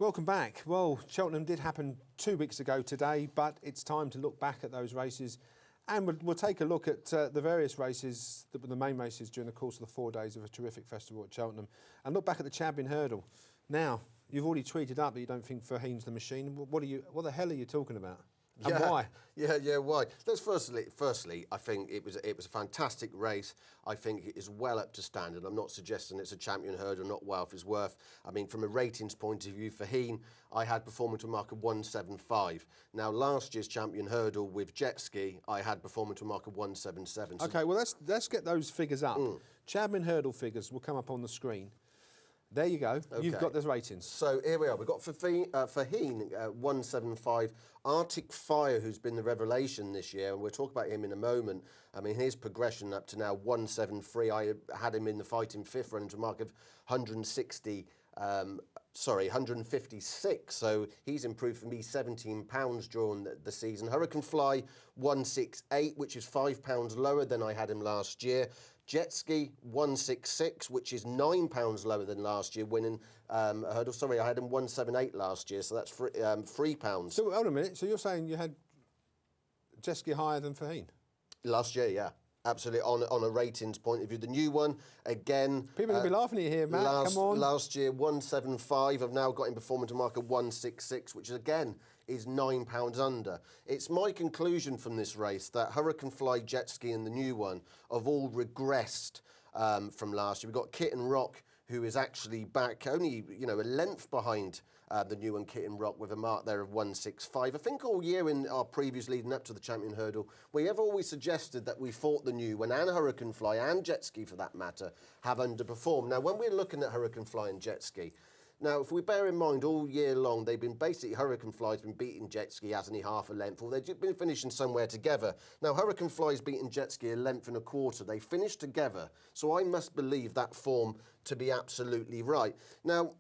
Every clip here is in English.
Welcome back. Well, Cheltenham did happen 2 weeks ago today, but it's time to look back at those races, and we'll take a look at the various races, the main races during the course of the 4 days of a terrific festival at Cheltenham, and look back at the Champion Hurdle. Now, you've already tweeted up that you don't think Faugheen's the machine. What the hell are you talking about? And why? Why? Let's firstly, I think it was a fantastic race. I think it is well up to standard. I'm not suggesting it's a champion hurdle, not well for his worth. I mean, from a ratings point of view, Faugheen, I had performance to a mark of 175. Now, last year's champion hurdle with jet ski, I had performance to a mark of 177. So okay, well let's get those figures up. Champion hurdle figures will come up on the screen. There you go. Okay. You've got those ratings. So here we are. We've got Faugheen 175. Arctic Fire, who's been the revelation this year, and we'll talk about him in a moment. I mean, his progression up to now 173. I had him in the fight in fifth, running to a mark of 156. So he's improved for me £17 during the season. Hurricane Fly 168, which is £5 lower than I had him last year. Jet Ski 166, which is £9 lower than last year, winning a hurdle. Sorry, I had him 178 last year, so that's £3. So hold on a minute. So you're saying you had Jet Ski higher than Faugheen? Last year, yeah. Absolutely, on a ratings point of view. The new one, again... People will be laughing at you here, Matt, come on. Last year, 175. I've now got him performance to mark of 166, which again is £9 under. It's my conclusion from this race that Hurricane Fly, Jet Ski and the new one have all regressed from last year. We've got Kit and Rock, who is actually back only, a length behind the new one, Kit and Rock, with a mark there of 165. I think all year in our previews leading up to the Champion Hurdle, we have always suggested that we thought the new one, and Hurricane Fly, and Jet Ski for that matter, have underperformed. Now, when we're looking at Hurricane Fly and Jet Ski, now, if we bear in mind all year long, they've been basically, Hurricane Fly's been beating Jet Ski, hasn't he, half a length, or they've been finishing somewhere together. Now, Hurricane Fly's beaten Jet Ski a length and a quarter. They finished together, so I must believe that form to be absolutely right. Now,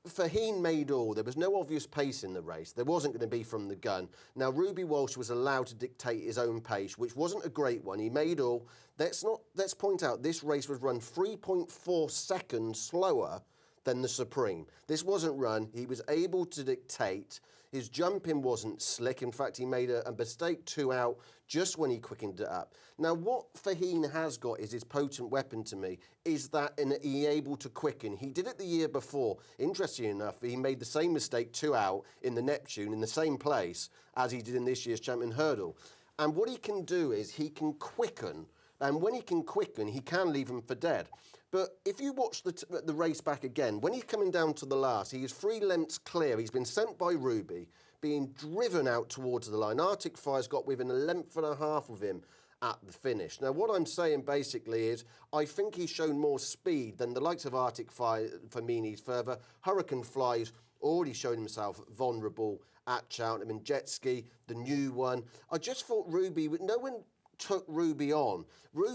Faugheen made all. There was no obvious pace in the race. There wasn't going to be from the gun. Now, Ruby Walsh was allowed to dictate his own pace, which wasn't a great one. He made all. Let's point out, this race was run 3.4 seconds slower than the Supreme. This wasn't run. He was able to dictate. His jumping wasn't slick. In fact, he made a mistake 2 out just when he quickened it up. Now, what Faugheen has got is his potent weapon to me, is that he able to quicken. He did it the year before. Interestingly enough, he made the same mistake 2 out in the Neptune in the same place as he did in this year's Champion Hurdle. And what he can do is he can quicken. And when he can quicken, he can leave him for dead. But if you watch the race back again, when he's coming down to the last, he is 3 lengths clear. He's been sent by Ruby, being driven out towards the line. Arctic Fire's got within a length and a half of him at the finish. Now, what I'm saying basically is I think he's shown more speed than the likes of Arctic Fire for me needs further. Hurricane Fly's already shown himself vulnerable at Cheltenham. And Jet Ski, the new one. I just thought Ruby, no one took Ruby on.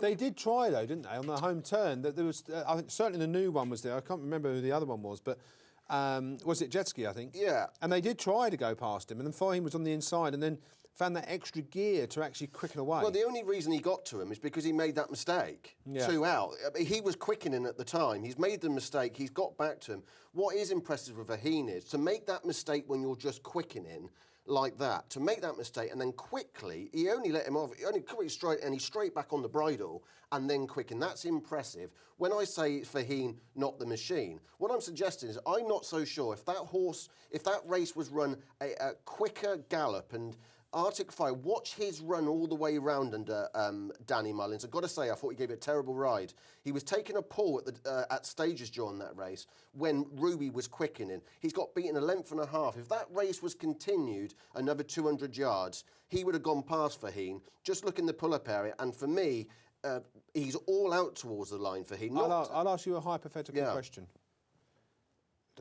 They did try though, didn't they, on the home turn? That there was, I think certainly the new one was there. I can't remember who the other one was, but was it Jet Ski, I think? Yeah. And they did try to go past him, and then Faugheen was on the inside, and then found that extra gear to actually quicken away. Well, the only reason he got to him is because he made that mistake. Yeah. 2 out. I mean, he was quickening at the time. He's made the mistake. He's got back to him. What is impressive with Faugheen is to make that mistake when you're just quickening like that, to make that mistake and then quickly, he only let him off, he only quickly straight, and he's straight back on the bridle and then quicken. That's impressive. When I say Faugheen, not the machine, what I'm suggesting is I'm not so sure if that race was run a quicker gallop, and Arctic Fire, watch his run all the way round under Danny Mullins. I've got to say, I thought he gave it a terrible ride. He was taking a pull at stages during that race when Ruby was quickening. He's got beaten a length and a half. If that race was continued another 200 yards, he would have gone past Faugheen. Just look in the pull-up area, and for me, he's all out towards the line, Faugheen. I'll ask you a hypothetical question.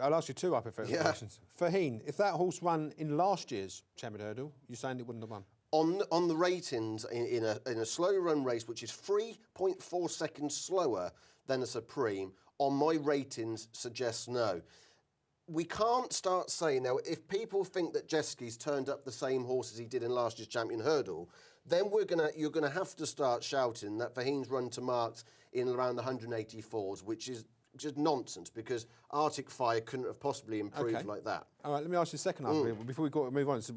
I'll ask you 2 hypothetical questions. Faugheen, if that horse ran in last year's Champion Hurdle, you're saying it wouldn't have won? On the ratings, in a slow run race, which is 3.4 seconds slower than a Supreme, on my ratings suggests no. We can't start saying, now, if people think that Jet Ski's turned up the same horse as he did in last year's Champion Hurdle, then you're gonna have to start shouting that Faugheen's run to marks in around the 184s, which is just nonsense because Arctic Fire couldn't have possibly improved like that. All right, let me ask you a second half before we move on. So,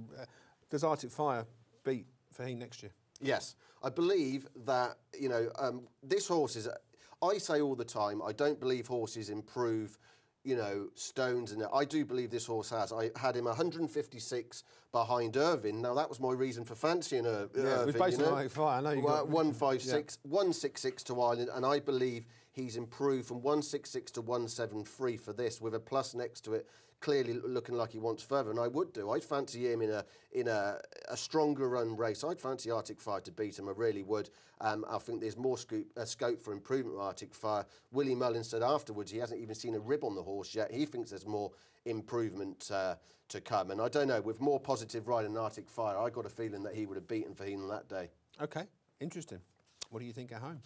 does Arctic Fire beat Faugheen next year? Yes, I believe that, this horse is, I say all the time, I don't believe horses improve, stones, and I do believe this horse has. I had him 156 behind Irvine. Now, that was my reason for fancying Irvine. Yeah, it was based on Arctic Fire. I know you got 156, 166 to Ireland, and I believe he's improved from 166 to 173 for this, with a plus next to it, clearly looking like he wants further, and I would do. I'd fancy him in a stronger run race. I'd fancy Arctic Fire to beat him. I really would. I think there's more scope for improvement with Arctic Fire. Willie Mullins said afterwards he hasn't even seen a rib on the horse yet. He thinks there's more improvement to come, and I don't know. With more positive ride than Arctic Fire, I got a feeling that he would have beaten Faugheen on that day. Okay, interesting. What do you think at home?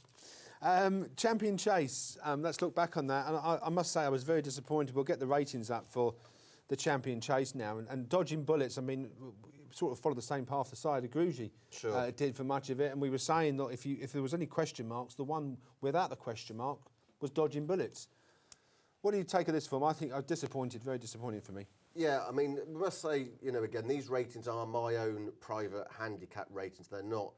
Champion Chase, let's look back on that. And I must say I was very disappointed. We'll get the ratings up for the Champion Chase now. And Dodging Bullets, I mean, sort of followed the same path the side of Grugy did for much of it. And we were saying that if there was any question marks, the one without the question mark was Dodging Bullets. What do you take of this film? I think I was disappointed, very disappointing for me. Yeah, I mean, we must say, again, these ratings are my own private handicap ratings. They're not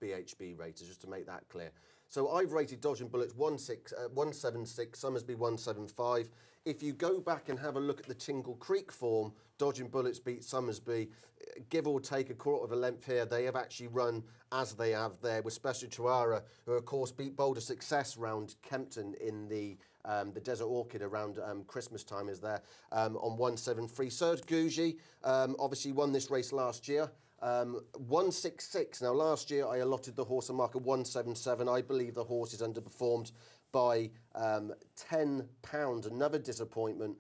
BHB ratings, just to make that clear. So I've rated Dodging Bullets 176, Summersby 175. If you go back and have a look at the Tingle Creek form, Dodging Bullets beat Summersby, give or take a quarter of a length here. They have actually run as they have there with Special Chuara, who of course beat Boulder Success round Kempton in the Desert Orchid around Christmas time is there on 173. Serge Gougy obviously won this race last year. 166. Now, last year I allotted the horse a mark of 177. I believe the horse is underperformed by £10. Another disappointment.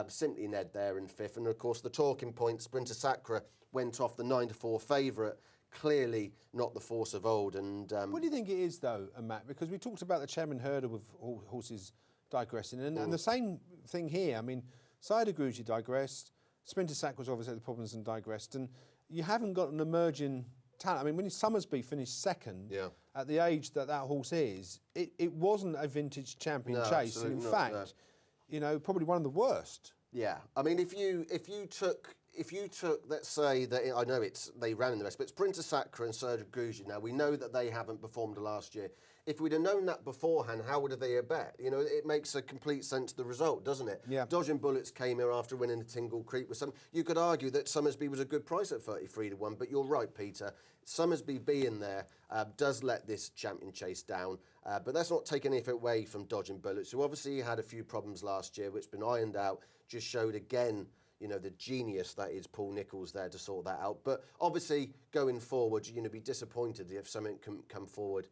Simply Ned there in fifth. And of course, the talking point, Sprinter Sacra, went off the 9-4 favourite. Clearly not the force of old. And what do you think it is, though, Matt? Because we talked about the Chairman Hurdle with horses digressing, and the same thing here. I mean, Cider Grugy digressed. Sprinter Sacra's obviously had the problems and digressed, and you haven't got an emerging talent. I mean, when Summersby finished second at the age that horse is, it wasn't a vintage Champion Chase. And in fact, probably one of the worst. Yeah, I mean, if you took, let's say that I know they ran in the rest, but Sprinter Sacra and Serge Gougy. Now we know that they haven't performed last year. If we'd have known that beforehand, how would they have bet? It makes a complete sense the result, doesn't it? Yeah. Dodging Bullets came here after winning the Tingle Creek with some. You could argue that Summersby was a good price at 33 to 1, but you're right, Peter. Summersby being there does let this Champion Chase down. But that's not taking anything away from Dodging Bullets, who obviously had a few problems last year, which has been ironed out. Just showed again, the genius that is Paul Nicholls there to sort that out. But obviously, going forward, be disappointed if something can come forward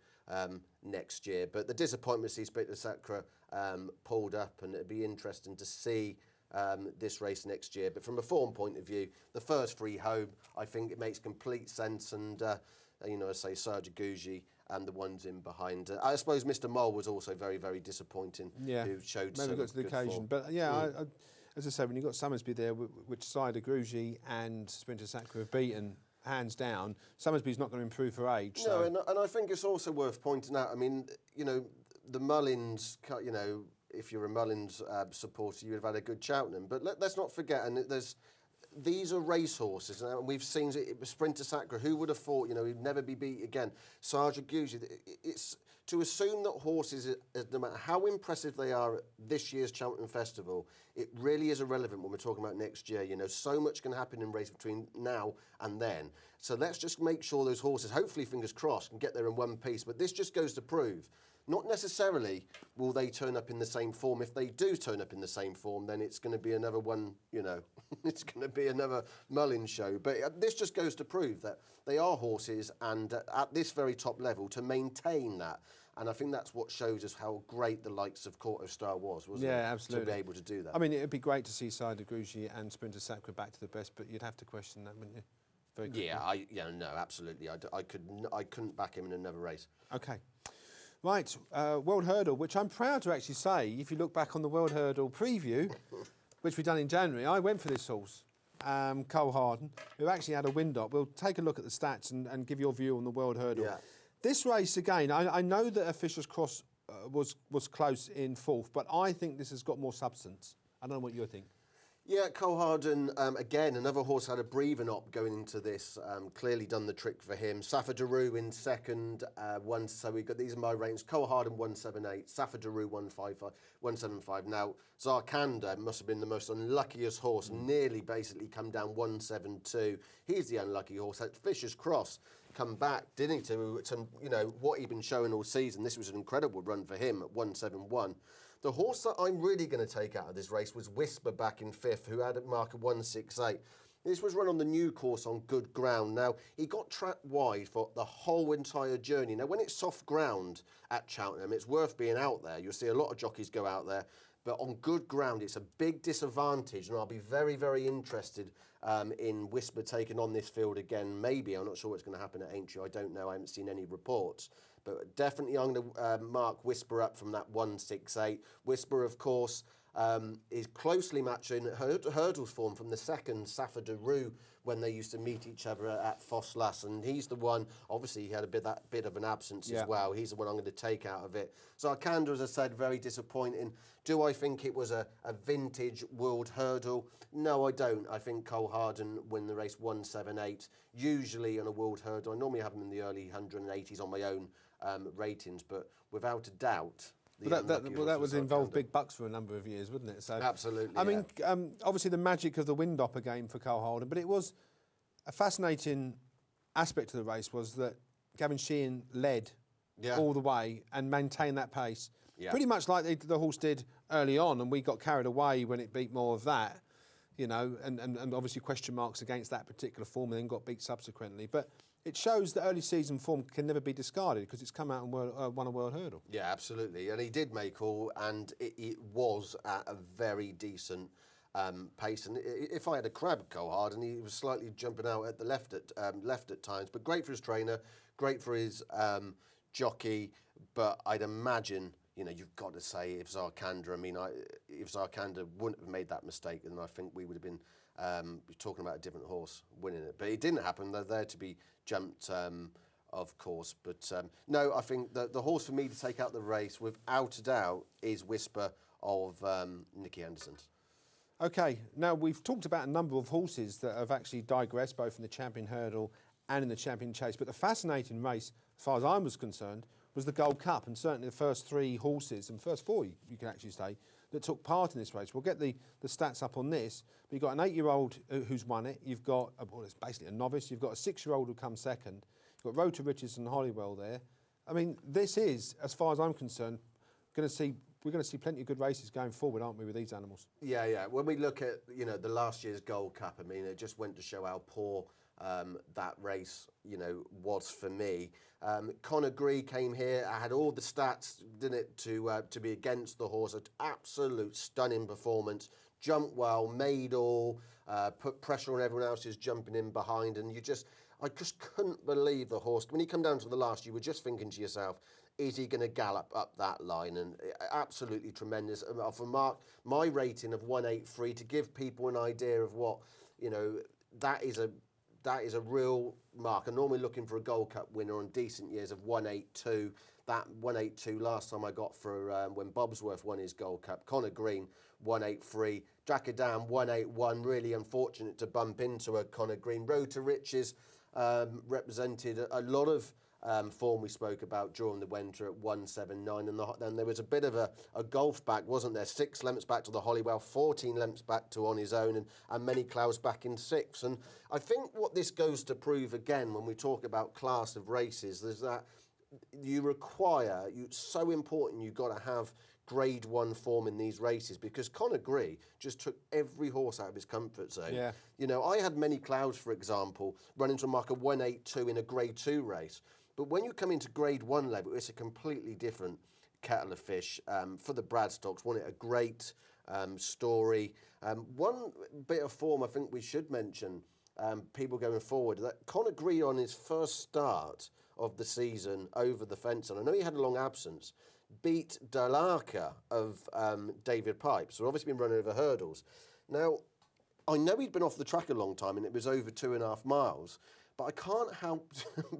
next year. But the disappointment is Sprinter Sacra pulled up, and it'd be interesting to see this race next year. But from a form point of view, the first three home, I think it makes complete sense. And, I say Serge Gougy and the ones in behind. I suppose Mr. Mole was also very, very disappointing. Yeah, who showed maybe some got to the good occasion. form. But yeah, as I say, when you've got Summersby there, which Cider Grugy and Sprinter Sacra have beaten hands down, Summersby's not going to improve for age. No, and I think it's also worth pointing out, I mean, the Mullins, if you're a Mullins supporter, you would have had a good Cheltenham. But let's not forget, and these are racehorses, and we've seen Sprinter Sacra. Who would have thought, he'd never be beat again? Sergeant Gougy. It's to assume that horses, no matter how impressive they are at this year's Cheltenham Festival, it really is irrelevant when we're talking about next year. So much can happen in race between now and then. So let's just make sure those horses, hopefully, fingers crossed, can get there in one piece. But this just goes to prove, not necessarily will they turn up in the same form. If they do turn up in the same form, then it's going to be another one, it's going to be another Mullins show. But this just goes to prove that they are horses, and at this very top level, to maintain that. And I think that's what shows us how great the likes of Court of Star wasn't it? Yeah, absolutely. To be able to do that. I mean, it'd be great to see Cider Grugy and Sprinter Sacra back to the best, but you'd have to question that, wouldn't you? Very good. Yeah, no, absolutely. I couldn't back him in another race. Okay. Right, World Hurdle, which I'm proud to actually say, if you look back on the World Hurdle preview, which we done in January, I went for this horse, Cole Harden, who actually had a wind-up. We'll take a look at the stats and give your view on the World Hurdle. Yeah. This race, again, I know that Officials Cross was close in fourth, but I think this has got more substance. I don't know what you think. Yeah, Cole Harden, again, another horse had a breathing up going into this. Clearly done the trick for him. Safa Daru in second. So we got, these are my ratings. Cole Harden 178, Safa Daru 175. Now, Zarkanda must have been the most unluckiest horse, nearly basically come down 172. He's the unlucky horse. At Fisher's Cross, come back, didn't he, to what he'd been showing all season. This was an incredible run for him at 171. The horse that I'm really going to take out of this race was Whisper back in fifth, who had a mark of 168. This was run on the new course on good ground. Now, he got trapped wide for the whole entire journey. Now, when it's soft ground at Cheltenham, it's worth being out there. You'll see a lot of jockeys go out there. But on good ground, it's a big disadvantage. And I'll be very, very interested in Whisper taking on this field again. Maybe. I'm not sure what's going to happen at Aintree. I don't know. I haven't seen any reports. But definitely I'm going to mark Whisper up from that 168. Whisper, of course, is closely matching hurdles form from the second Safa Daru when they used to meet each other at Foslas, and he's the one. Obviously, he had that bit of an absence as well. He's the one I'm going to take out of it. So Zarkanda, as I said, very disappointing. Do I think it was a vintage world hurdle? No, I don't. I think Cole Harden win the race 178. Usually on a world hurdle, I normally have them in the early 180s on my own ratings, but without a doubt. That would involve big bucks for a number of years, wouldn't it? So absolutely. I mean, obviously the magic of the wind-upper game for Cole Harden, but it was a fascinating aspect of the race was that Gavin Sheehan led all the way and maintained that pace, pretty much like the horse did early on, and we got carried away when it beat more of that, and obviously question marks against that particular form, and then got beat subsequently, but. It shows that early season form can never be discarded because it's come out and won a world hurdle. Yeah, absolutely. And he did make all, and it was at a very decent pace. And if I had a crab, Cole Harden, he was slightly jumping out at the left at times. But great for his trainer, great for his jockey. But I'd imagine, you've got to say if Zarkanda, if Zarkanda wouldn't have made that mistake, then I think we would have been talking about a different horse winning it. But it didn't happen. They're there to be jumped, of course. But no, I think the horse for me to take out the race, without a doubt, is Whisper of Nicky Anderson's. OK, now we've talked about a number of horses that have actually digressed, both in the Champion Hurdle and in the Champion Chase. But the fascinating race, as far as I was concerned, was the Gold Cup. And certainly the first three horses, and first four, you can actually say, that took part in this race. We'll get the stats up on this. But you've got an 8-year-old who's won it. You've got, it's basically a novice. You've got a 6-year-old who comes second. You've got Rota Richardson and Hollywell there. I mean, this is, as far as I'm concerned, we're going to see plenty of good races going forward, aren't we, with these animals? Yeah. When we look at, the last year's Gold Cup, I mean, it just went to show how poor that race, was for me. Conor Gree came here. I had all the stats, didn't it, to be against the horse. An absolute stunning performance. Jumped well, made all, put pressure on everyone else who's jumping in behind, and I just couldn't believe the horse. When you come down to the last, you were just thinking to yourself, is he going to gallop up that line? And absolutely tremendous. For Mark, my rating of 183, to give people an idea of what, that is a real mark. I'm normally looking for a Gold Cup winner on decent years of 182. That 182 last time I got for when Bobsworth won his Gold Cup. Conor Green, 183. Jackadan, 181. Really unfortunate to bump into a Conor Green. Rota Riches represented a lot of form we spoke about during the winter at 179, and then there was a bit of a golf back, wasn't there? 6 lengths back to the Hollywell, 14 lengths back to On His Own, and Many Clouds back in 6. And I think what this goes to prove again when we talk about class of races is that it's so important you've got to have Grade 1 form in these races, because Conor Gree just took every horse out of his comfort zone. Yeah. I had Many Clouds, for example, running to a mark of 182 in a Grade 2 race. But when you come into Grade 1 level, it's a completely different kettle of fish. For the Bradstocks, wasn't it a great story? One bit of form I think we should mention, people going forward, that Conor Gree on his first start of the season over the fence, and I know he had a long absence, beat Dalarka of David Pipes, who's obviously been running over hurdles. Now, I know he'd been off the track a long time, and it was over 2.5 miles, But I can't help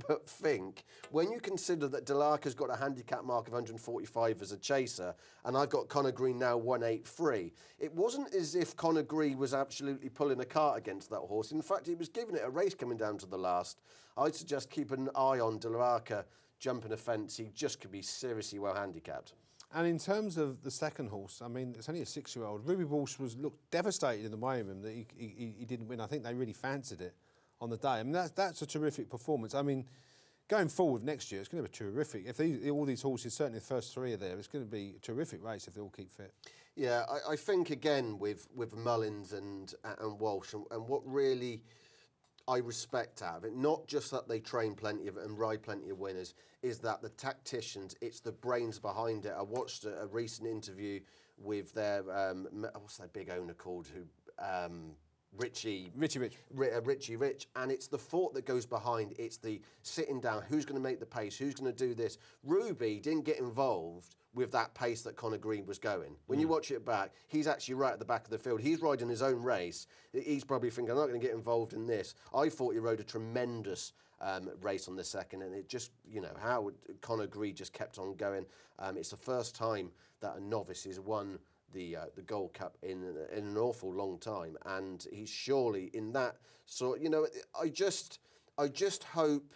but think, when you consider that Delarca's got a handicap mark of 145 as a chaser, and I've got Conor Green now 183, it wasn't as if Conor Green was absolutely pulling a cart against that horse. In fact, he was giving it a race coming down to the last. I'd suggest keep an eye on Delarca jumping a fence. He just could be seriously well handicapped. And in terms of the second horse, I mean, it's only a 6-year-old. Ruby Walsh looked devastated in the way of him that he didn't win. I think they really fancied it on the day. I mean, that's a terrific performance. I mean, going forward next year, it's going to be terrific. If all these horses, certainly the first three are there, it's going to be a terrific race if they all keep fit. Yeah, I think again with Mullins and Walsh, and what really I respect out of it, not just that they train plenty of it and ride plenty of winners, is that the tacticians, it's the brains behind it. I watched a recent interview with their, what's that big owner called, who... Richie Rich, and it's the thought that goes behind. It's the sitting down. Who's going to make the pace? Who's going to do this? Ruby didn't get involved with that pace that Conor Green was going. When you watch it back, he's actually right at the back of the field. He's riding his own race. He's probably thinking, I'm not going to get involved in this. I thought he rode a tremendous race on the second, and it just, how Conor Green just kept on going. It's the first time that a novice has won the Gold Cup in an awful long time, and he's surely in that sort. I just hope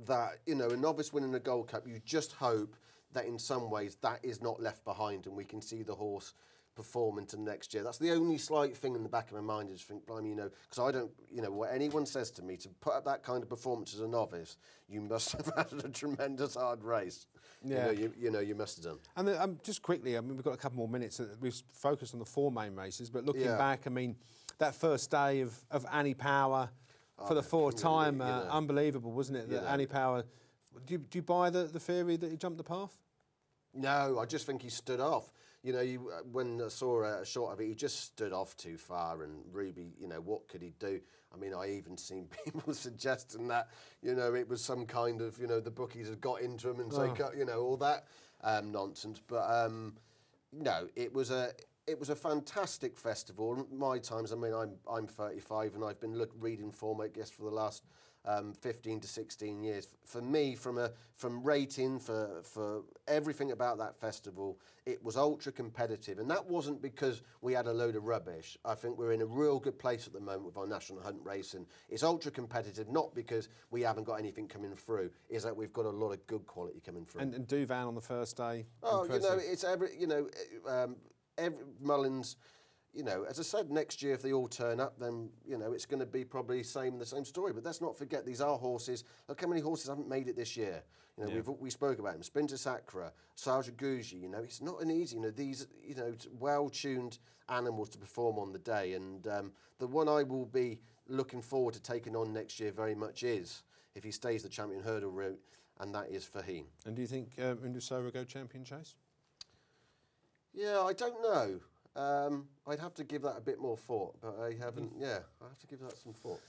that a novice winning a Gold Cup, you just hope that in some ways that is not left behind, and we can see the horse perform into next year. That's the only slight thing in the back of my mind, is think, blimey, because I don't, what anyone says to me, to put up that kind of performance as a novice, you must have had a tremendous hard race. Yeah. You must have done. And just quickly, I mean, we've got a couple more minutes. We've focused on the 4 main races, but looking back, I mean, that first day of Annie Power for the 4th time, unbelievable, wasn't it? That Annie Power. Do you buy the theory that he jumped the path? No, I just think he stood off. When I saw a shot of it, he just stood off too far, and Ruby, what could he do? I mean, I even seen people suggesting that, it was some kind of, the bookies had got into him and say, all that nonsense. But no, it was a fantastic festival. My times, I mean, I'm 35 and I've been reading form, I guess, for the last 15 to 16 years. For me, from rating, for everything about that festival, it was ultra competitive, and that wasn't because we had a load of rubbish. I think we're in a real good place at the moment with our National Hunt racing. It's ultra competitive, not because we haven't got anything coming through, is that we've got a lot of good quality coming through. And Duvan on the first day. Oh, impressive. it's every Mullins. As I said, next year if they all turn up, then it's going to be probably the same story. But let's not forget, these are horses. Look how many horses haven't made it this year. We spoke about him. Spinter Sacra, Sarja Guji. It's not an easy. These well-tuned animals to perform on the day. And the one I will be looking forward to taking on next year very much is, if he stays the champion hurdle route, and that is Faugheen. And do you think Indusa will go champion chase? Yeah, I don't know. I'd have to give that a bit more thought, but I haven't. Yeah, I have to give that some thought.